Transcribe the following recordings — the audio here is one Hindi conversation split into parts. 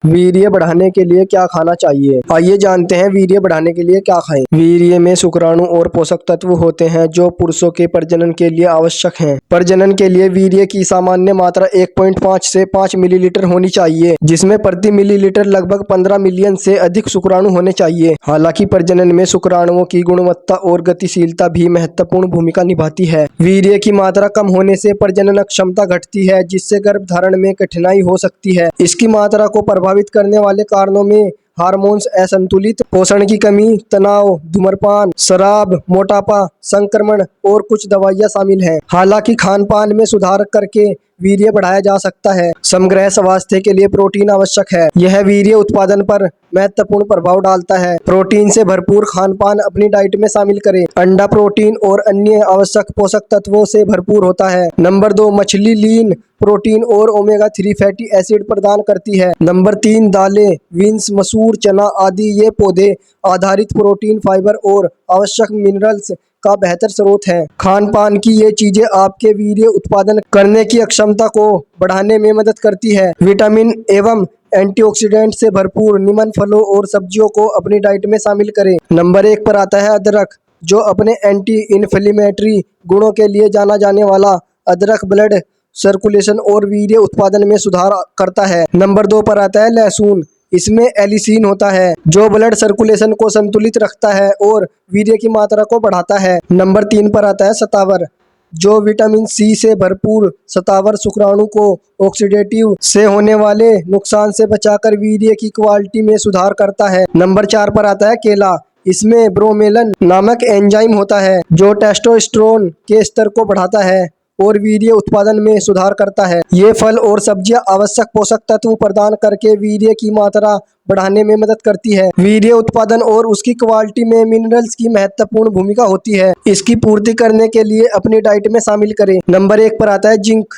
वीर्य बढ़ाने के लिए क्या खाना चाहिए? आइए जानते हैं वीर्य बढ़ाने के लिए क्या खाएं। वीर्य में शुक्राणु और पोषक तत्व होते हैं जो पुरुषों के प्रजनन के लिए आवश्यक हैं। प्रजनन के लिए वीर्य की सामान्य मात्रा 1.5 से 5 मिलीलीटर होनी चाहिए, जिसमें प्रति मिलीलीटर लगभग 15 मिलियन से अधिक शुक्राणु होने चाहिए। हालांकि प्रजनन में शुक्राणुओं की गुणवत्ता और गतिशीलता भी महत्वपूर्ण भूमिका निभाती है। वीर्य की मात्रा कम होने से प्रजनन क्षमता घटती है, जिससे गर्भधारण में कठिनाई हो सकती है। इसकी मात्रा को प्रभावित करने वाले कारणों में हार्मोन्स असंतुलित, पोषण की कमी, तनाव, धूम्रपान, शराब, मोटापा, संक्रमण और कुछ दवाइयां शामिल हैं। हालांकि खान पान में सुधार करके वीर्य बढ़ाया जा सकता है। समग्र स्वास्थ्य के लिए प्रोटीन आवश्यक है। यह वीर्य उत्पादन पर महत्वपूर्ण प्रभाव डालता है। प्रोटीन से भरपूर खान पान अपनी डाइट में शामिल करें। अंडा प्रोटीन और अन्य आवश्यक पोषक तत्वों से भरपूर होता है। नंबर 2, मछली लीन प्रोटीन और ओमेगा 3 फैटी एसिड प्रदान करती है। नंबर 3, दालें, बीन्स, मसूर, चना आदि ये पौधे आधारित प्रोटीन, फाइबर और आवश्यक मिनरल्स का बेहतर स्रोत है। खान पान की ये चीजें आपके वीर्य उत्पादन करने की क्षमता को बढ़ाने में मदद करती है। विटामिन एवं एंटीऑक्सीडेंट से भरपूर निम्न फलों और सब्जियों को अपनी डाइट में शामिल करें। नंबर 1 पर आता है अदरक, जो अपने एंटी इन्फ्लेमेटरी गुणों के लिए जाना जाने वाला। अदरक ब्लड सर्कुलेशन और वीर्य उत्पादन में सुधार करता है। नंबर 2 पर आता है लहसुन। इसमें एलिसीन होता है, जो ब्लड सर्कुलेशन को संतुलित रखता है और वीर्य की मात्रा को बढ़ाता है। नंबर 3 पर आता है सतावर, जो विटामिन सी से भरपूर। सतावर शुक्राणु को ऑक्सीडेटिव से होने वाले नुकसान से बचाकर वीर्य की क्वालिटी में सुधार करता है। नंबर 4 पर आता है केला। इसमें ब्रोमेलन नामक एंजाइम होता है, जो टेस्टोस्टेरोन के स्तर को बढ़ाता है और वीर्य उत्पादन में सुधार करता है। ये फल और सब्जियां आवश्यक पोषक तत्व प्रदान करके वीर्य की मात्रा बढ़ाने में मदद करती है। वीर्य उत्पादन और उसकी क्वालिटी में मिनरल्स की महत्वपूर्ण भूमिका होती है। इसकी पूर्ति करने के लिए अपनी डाइट में शामिल करें। नंबर 1 पर आता है जिंक।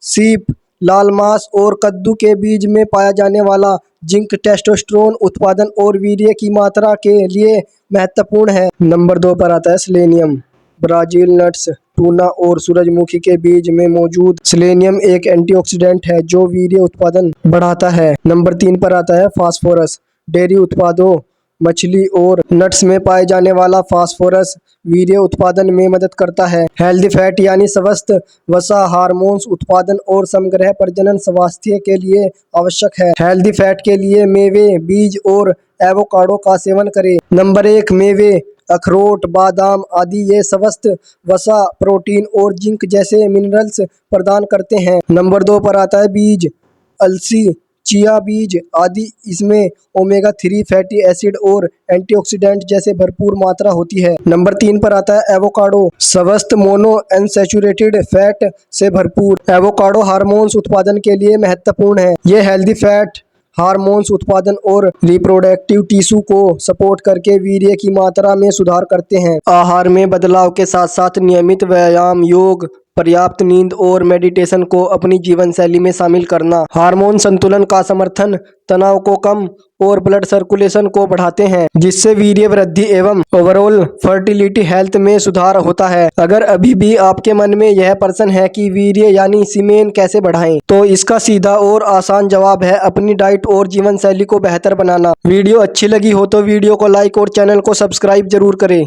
सीप, लाल मांस और कद्दू के बीज में पाया जाने वाला जिंक टेस्टोस्टेरोन उत्पादन और वीर्य की मात्रा के लिए महत्वपूर्ण है। नंबर 2 पर आता है सेलेनियम। ब्राजील नट्स, टूना और सूरजमुखी के बीज में मौजूद सेलेनियम एक एंटीऑक्सीडेंट है जो वीर्य उत्पादन बढ़ाता है। नंबर 3 पर आता है फास्फोरस। डेयरी उत्पादों, मछली और नट्स में पाए जाने वाला फास्फोरस वीर्य उत्पादन में मदद करता है। हेल्दी फैट यानी स्वस्थ वसा हार्मोन्स उत्पादन और समग्र प्रजनन स्वास्थ्य के लिए आवश्यक है। हेल्दी फैट के लिए मेवे, बीज और एवोकाडो का सेवन करें। नंबर 1 मेवे, अखरोट, बादाम आदि ये स्वस्थ वसा, प्रोटीन और जिंक जैसे मिनरल्स प्रदान करते हैं। नंबर 2 पर आता है बीज। अलसी, चिया बीज आदि, इसमें ओमेगा 3 फैटी एसिड और एंटीऑक्सीडेंट जैसे भरपूर मात्रा होती है। नंबर 3 पर आता है एवोकाडो। स्वस्थ मोनो अनसैचुरेटेड फैट से भरपूर। एवोकाडो हार्मोन्स उत्पादन के लिए महत्वपूर्ण है। ये हेल्दी फैट, हार्मोन्स उत्पादन और रिप्रोडक्टिव टिश्यू को सपोर्ट करके वीर्य की मात्रा में सुधार करते हैं। आहार में बदलाव के साथ साथ नियमित व्यायाम, योग, पर्याप्त नींद और मेडिटेशन को अपनी जीवन शैली में शामिल करना हार्मोन संतुलन का समर्थन, तनाव को कम और ब्लड सर्कुलेशन को बढ़ाते हैं, जिससे वीर्य वृद्धि एवं ओवरऑल फर्टिलिटी हेल्थ में सुधार होता है। अगर अभी भी आपके मन में यह प्रश्न है कि वीर्य यानी सीमेन कैसे बढ़ाएं, तो इसका सीधा और आसान जवाब है अपनी डाइट और जीवन शैली को बेहतर बनाना। वीडियो अच्छी लगी हो तो वीडियो को लाइक और चैनल को सब्सक्राइब जरूर करें।